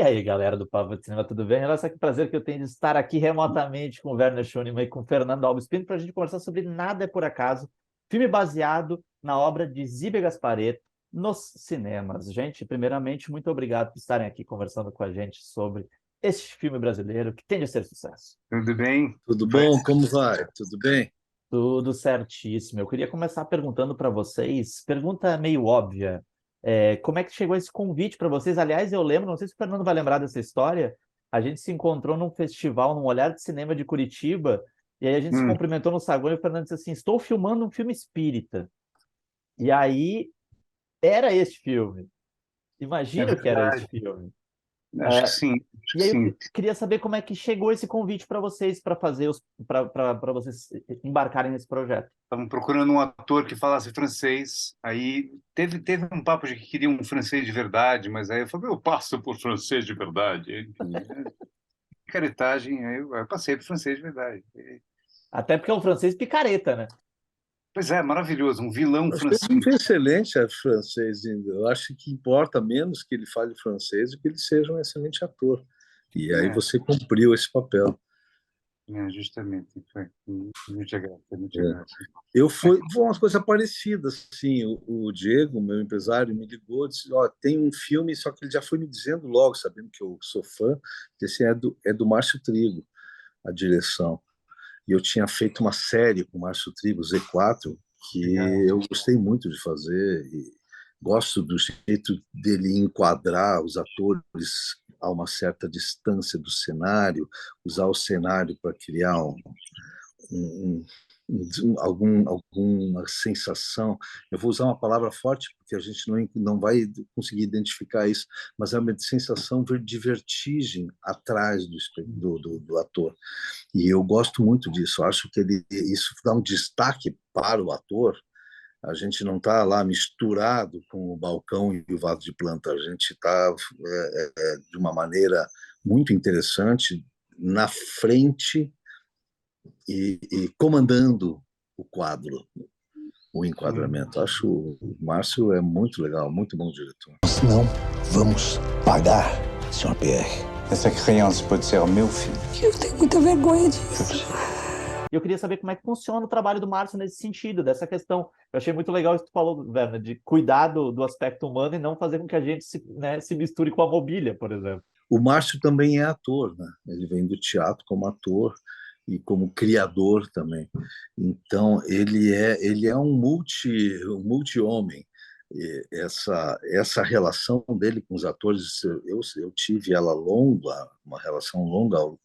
E aí, galera do Papo de Cinema, tudo bem? Olha só que prazer que eu tenho de estar aqui remotamente com o Werner Schoenemann e com o Fernando Alves Pinto para a gente conversar sobre Nada é por Acaso, filme baseado na obra de Zíbia Gasparetto nos cinemas. Gente, primeiramente, muito obrigado por estarem aqui conversando com a gente sobre este filme brasileiro que tende a ser sucesso. Tudo bem? Tudo bom? Como vai? Tudo bem? Tudo certíssimo. Eu queria começar perguntando para vocês, pergunta meio óbvia. Como é que chegou esse convite para vocês? Aliás, eu lembro, não sei se o Fernando vai lembrar dessa história, a gente se encontrou num festival, num Olhar de Cinema de Curitiba, e aí a gente se Hum, cumprimentou no saguão e o Fernando disse assim, estou filmando um filme espírita. E aí, era este filme. é Imagino que era este verdade. filme. Acho que sim. Acho E que aí eu sim. queria saber como é que chegou esse convite para vocês, para fazer para vocês embarcarem nesse projeto. Estavam procurando um ator que falasse francês. Aí teve um papo de que queria um francês de verdade, mas aí eu falei, eu passo por francês de verdade. Enfim, caretagem, aí eu passei por francês de verdade. Até porque é um francês picareta, né? Pois é, maravilhoso, um vilão Acho que francês. ele é um excelente francês. Eu acho que importa menos que ele fale francês do que ele seja um excelente ator. E aí É, você cumpriu esse papel. justamente. Foi muita graça, muita É. graça. Foi uma coisa parecida, assim, o Diego, meu empresário, me ligou, disse, ó, tem um filme, só que ele já foi me dizendo logo, sabendo que eu sou fã, que esse é do Márcio Trigo, a direção. E eu tinha feito uma série com o Márcio Trigo, Z4, que Legal. eu gostei muito de fazer e gosto do jeito dele enquadrar os atores a uma certa distância do cenário, usar o cenário para criar um, alguma sensação. Eu vou usar uma palavra forte porque a gente não vai conseguir identificar isso, mas é uma sensação de vertigem atrás do ator. E eu gosto muito disso. Eu acho que isso dá um destaque para o ator. A gente não está lá misturado com o balcão e o vaso de planta. A gente está de uma maneira muito interessante na frente e comandando o quadro, o Hum. enquadramento. Acho o Márcio é muito legal, muito bom diretor. Nós não vamos pagar, Sr. Pierre. Essa criança pode ser o meu filho. Eu tenho muita vergonha disso. E eu queria saber como é que funciona o trabalho do Márcio nesse sentido, dessa questão. Eu achei muito legal isso que tu falou, Werner, de cuidar do aspecto humano e não fazer com que a gente se misture com a mobília, por exemplo. O Márcio também é ator, né? Ele vem do teatro como ator e como criador também. Então ele é um multi-homem. Essa relação dele com os atores, eu tive ela longa, uma relação longa ao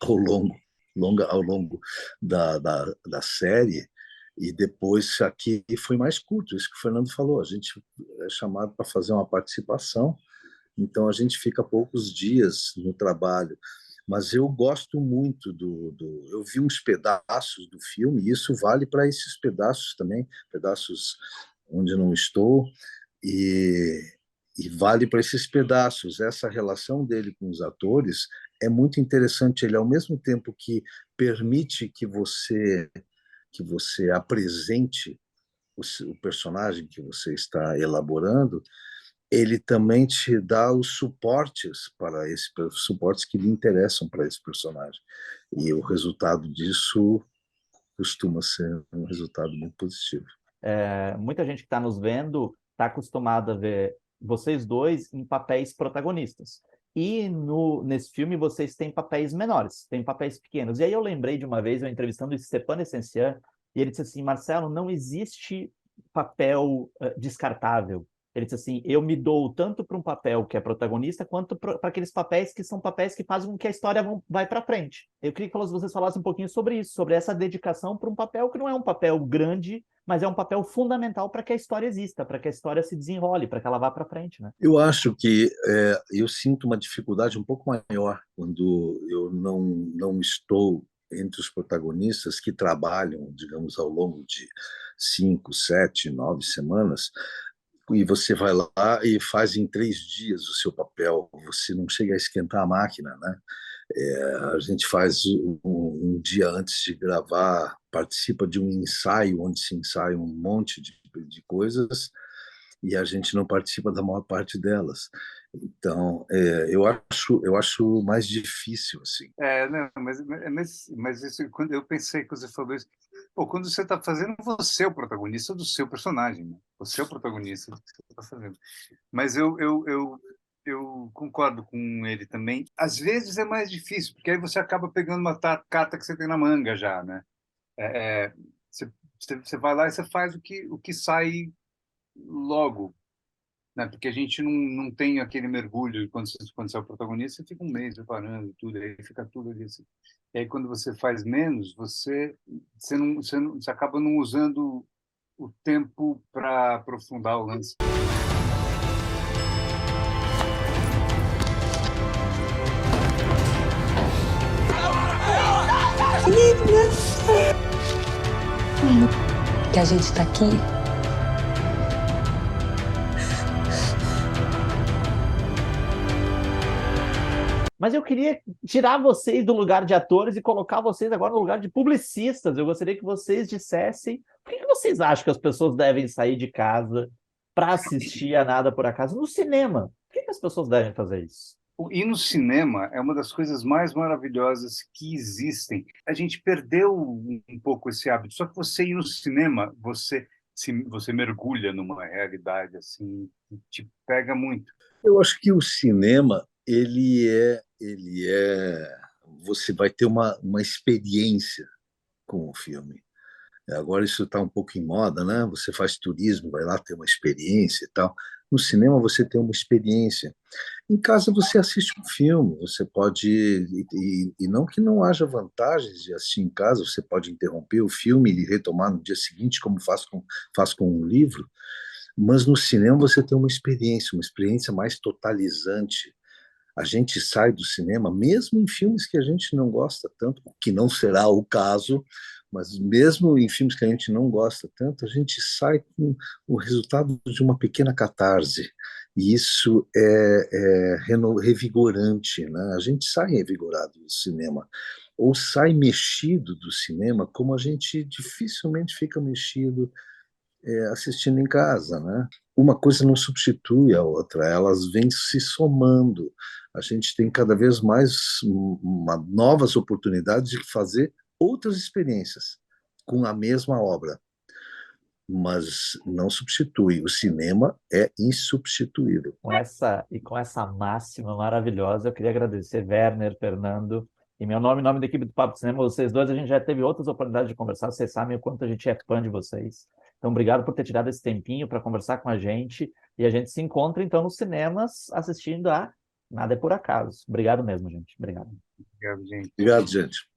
longo, longa ao longo da série, e depois aqui foi mais curto, isso que o Fernando falou, a gente é chamado para fazer uma participação, então a gente fica poucos dias no trabalho, mas eu gosto muito eu vi uns pedaços do filme, e isso vale para esses pedaços também, pedaços onde não estou, e, e vale para esses pedaços. Essa relação dele com os atores é muito interessante. Ele, ao mesmo tempo que permite que você apresente o personagem que você está elaborando, ele também te dá os suportes que lhe interessam para esse personagem. E o resultado disso costuma ser um resultado muito positivo. Muita gente que está nos vendo está acostumada a ver vocês dois em papéis protagonistas. E nesse filme vocês têm papéis menores, têm papéis pequenos. E aí eu lembrei de uma vez, eu entrevistando o Stepan Essencian, e ele disse assim, Marcelo, não existe papel descartável. Ele disse assim, eu me dou tanto para um papel que é protagonista, quanto para aqueles papéis que são papéis que fazem com que a história vai para frente. Eu queria que vocês falassem um pouquinho sobre isso, sobre essa dedicação para um papel que não é um papel grande, mas é um papel fundamental para que a história exista, para que a história se desenrole, para que ela vá para frente, né? Eu acho que eu sinto uma dificuldade um pouco maior quando eu não estou entre os protagonistas que trabalham, digamos, ao longo de 5, 7, 9 semanas, e você vai lá e faz em 3 dias o seu papel, você não chega a esquentar a máquina, né? A gente faz um dia antes de gravar, participa de um ensaio, onde se ensaia um monte de coisas, e a gente não participa da maior parte delas. Então, eu acho mais difícil assim. Não, mas isso, quando eu pensei que você falou isso, pô, quando você está fazendo, você é o protagonista do seu personagem, né? Você é o protagonista do que você está fazendo. Mas eu concordo com ele também. Às vezes é mais difícil, porque aí você acaba pegando uma carta que você tem na manga já, né? Você, você vai lá e você faz o que sai logo, né? Porque a gente não tem aquele mergulho quando você é o protagonista, você fica um mês preparando tudo, aí fica tudo ali assim. E aí quando você faz menos, você acaba não usando o tempo para aprofundar o lance. Que a gente tá aqui. Mas eu queria tirar vocês do lugar de atores e colocar vocês agora no lugar de publicistas. Eu gostaria que vocês dissessem por que vocês acham que as pessoas devem sair de casa para assistir a Nada por Acaso no cinema. Por que as pessoas devem fazer isso? Ir no cinema é uma das coisas mais maravilhosas que existem. A gente perdeu um pouco esse hábito. Só que você ir no cinema, você mergulha numa realidade assim, que te pega muito. Eu acho que o cinema, você vai ter uma experiência com o filme. Agora isso está um pouco em moda, né? Você faz turismo, vai lá ter uma experiência e tal. No cinema você tem uma experiência. Em casa você assiste um filme, você pode e não que não haja vantagens de assistir em casa, você pode interromper o filme e retomar no dia seguinte, como faz com um livro. Mas no cinema você tem uma experiência mais totalizante. A gente sai do cinema, mesmo em filmes que a gente não gosta tanto, que não será o caso, mas mesmo em filmes que a gente não gosta tanto, a gente sai com o resultado de uma pequena catarse. E isso revigorante, né? A gente sai revigorado do cinema, ou sai mexido do cinema, como a gente dificilmente fica mexido assistindo em casa, né? Uma coisa não substitui a outra, elas vêm se somando. A gente tem cada vez mais novas oportunidades de fazer outras experiências com a mesma obra, mas não substitui. O cinema é insubstituível. Com essa máxima maravilhosa, eu queria agradecer Werner, Fernando, em meu nome, em nome da equipe do Papo de Cinema, vocês dois, a gente já teve outras oportunidades de conversar, vocês sabem o quanto a gente é fã de vocês. Então, obrigado por ter tirado esse tempinho para conversar com a gente, e a gente se encontra, então, nos cinemas, assistindo a Nada é por Acaso. Obrigado mesmo, gente. Obrigado. Obrigado, gente. Obrigado, gente.